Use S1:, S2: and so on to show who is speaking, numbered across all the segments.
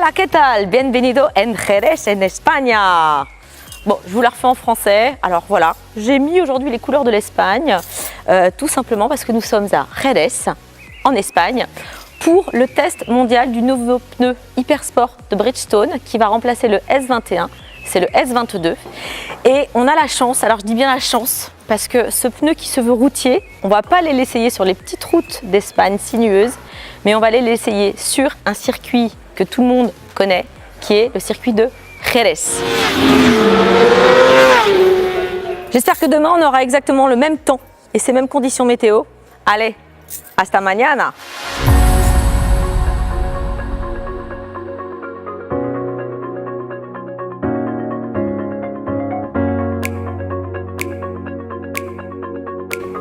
S1: Hola, ¿qué tal? Bienvenido en Jerez, en España. Bon, je vous la refais en français. Alors voilà, j'ai mis aujourd'hui les couleurs de l'Espagne, tout simplement parce que nous sommes à Jerez, en Espagne, pour le test mondial du nouveau pneu Hypersport de Bridgestone qui va remplacer le S21. C'est le S22 et on a la chance, alors je dis bien la chance, parce que ce pneu qui se veut routier, on ne va pas aller l'essayer sur les petites routes d'Espagne sinueuses, mais on va aller l'essayer sur un circuit que tout le monde connaît, qui est le circuit de Jerez. J'espère que demain on aura exactement le même temps et ces mêmes conditions météo. Allez, hasta mañana!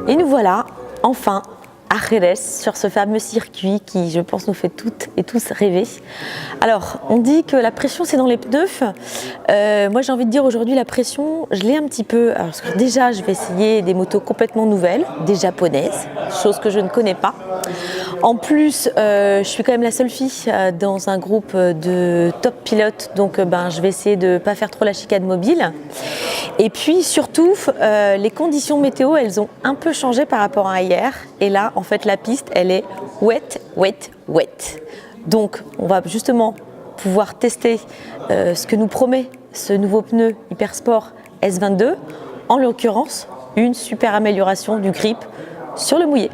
S1: Et nous voilà enfin à Jerez, sur ce fameux circuit qui, je pense, nous fait toutes et tous rêver. Alors, on dit que la pression, c'est dans les pneus. Moi, j'ai envie de dire aujourd'hui, la pression, je l'ai un petit peu. Alors, parce que déjà, je vais essayer des motos complètement nouvelles, des japonaises, chose que je ne connais pas. En plus, je suis quand même la seule fille dans un groupe de top pilotes, donc je vais essayer de ne pas faire trop la chicane mobile. Et puis surtout, les conditions météo, elles ont un peu changé par rapport à hier. Et là, en fait, la piste, elle est wet, wet, wet. Donc, on va justement pouvoir tester ce que nous promet ce nouveau pneu Hypersport S22. En l'occurrence, une super amélioration du grip sur le mouillé.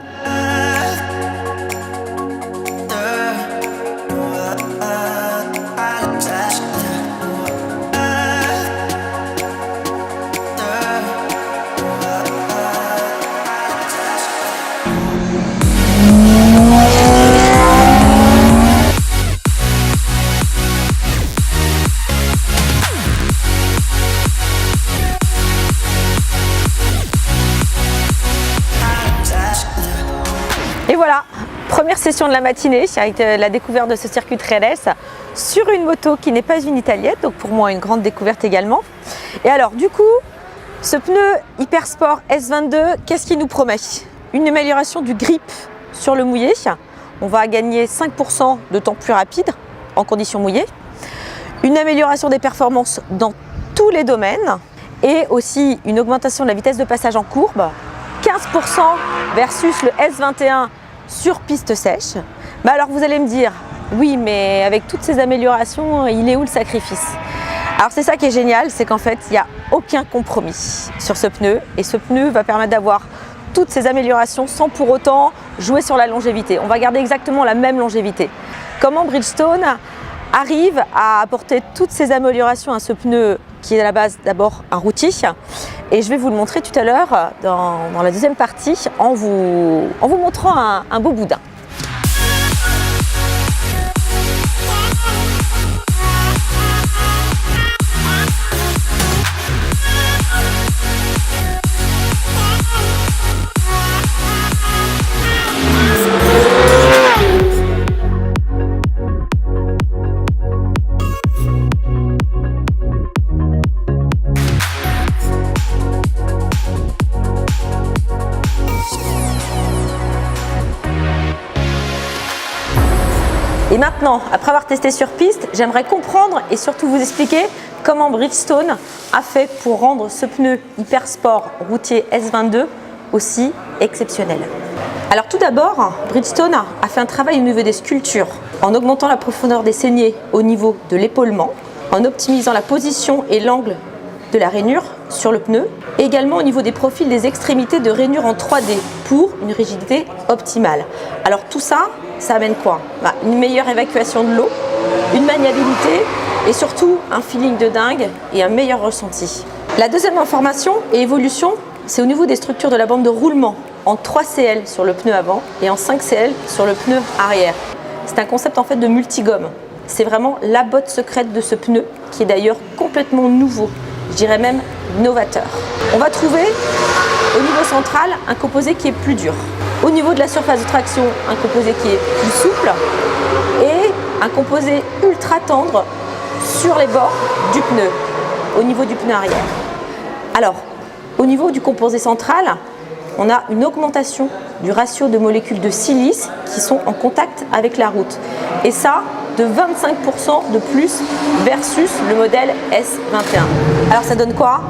S1: Et voilà, première session de la matinée avec la découverte de ce circuit de Jerez sur une moto qui n'est pas une italienne, donc pour moi une grande découverte également. Et alors du coup, ce pneu Hypersport S22, qu'est-ce qu'il nous promet? Une amélioration du grip sur le mouillé, on va gagner 5% de temps plus rapide en conditions mouillées, une amélioration des performances dans tous les domaines et aussi une augmentation de la vitesse de passage en courbe, 15% versus le S21 sur piste sèche. Mais alors vous allez me dire, oui mais avec toutes ces améliorations, il est où le sacrifice? Alors c'est ça qui est génial, c'est qu'en fait il n'y a aucun compromis sur ce pneu et ce pneu va permettre d'avoir toutes ces améliorations sans pour autant jouer sur la longévité. On va garder exactement la même longévité. Comment Bridgestone arrive à apporter toutes ces améliorations à ce pneu qui est à la base d'abord un routier, et je vais vous le montrer tout à l'heure dans la deuxième partie en vous montrant un beau boudin. Et maintenant, après avoir testé sur piste, j'aimerais comprendre et surtout vous expliquer comment Bridgestone a fait pour rendre ce pneu Hypersport routier S22 aussi exceptionnel. Alors tout d'abord, Bridgestone a fait un travail au niveau des sculptures, en augmentant la profondeur des saignées au niveau de l'épaulement, en optimisant la position et l'angle de la rainure sur le pneu, et également au niveau des profils des extrémités de rainure en 3D pour une rigidité optimale. Alors tout ça, ça amène quoi? Une meilleure évacuation de l'eau, une maniabilité et surtout un feeling de dingue et un meilleur ressenti. La deuxième information et évolution, c'est au niveau des structures de la bande de roulement en 3 CL sur le pneu avant et en 5 CL sur le pneu arrière. C'est un concept en fait de multigomme. C'est vraiment la botte secrète de ce pneu qui est d'ailleurs complètement nouveau, je dirais même novateur. On va trouver au niveau central un composé qui est plus dur. Au niveau de la surface de traction, un composé qui est plus souple et un composé ultra tendre sur les bords du pneu, au niveau du pneu arrière. Alors, au niveau du composé central, on a une augmentation du ratio de molécules de silice qui sont en contact avec la route. Et ça, de 25% de plus versus le modèle S21. Alors ça donne quoi?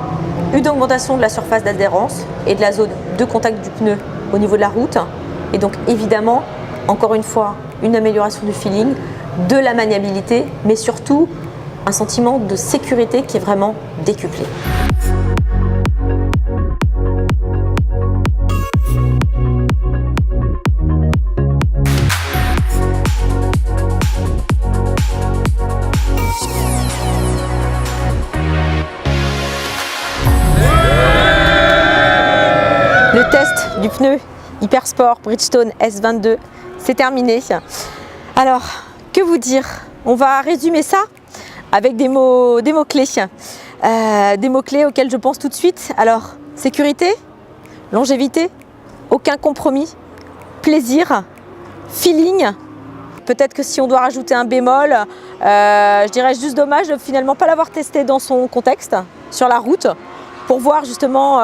S1: Une augmentation de la surface d'adhérence et de la zone de contact du pneu au niveau de la route. Et donc évidemment, encore une fois, une amélioration du feeling, de la maniabilité, mais surtout un sentiment de sécurité qui est vraiment décuplé. Le test du pneu Hypersport Bridgestone S22, c'est terminé. Alors, que vous dire? On va résumer ça avec des mots-clés. Des mots-clés auxquels je pense tout de suite. Alors, sécurité, longévité, aucun compromis, plaisir, feeling. Peut-être que si on doit rajouter un bémol, je dirais juste dommage de finalement pas l'avoir testé dans son contexte, sur la route, pour voir justement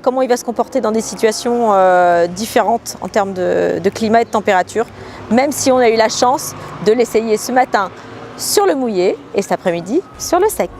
S1: comment il va se comporter dans des situations différentes en termes de climat et de température, même si on a eu la chance de l'essayer ce matin sur le mouillé et cet après-midi sur le sec.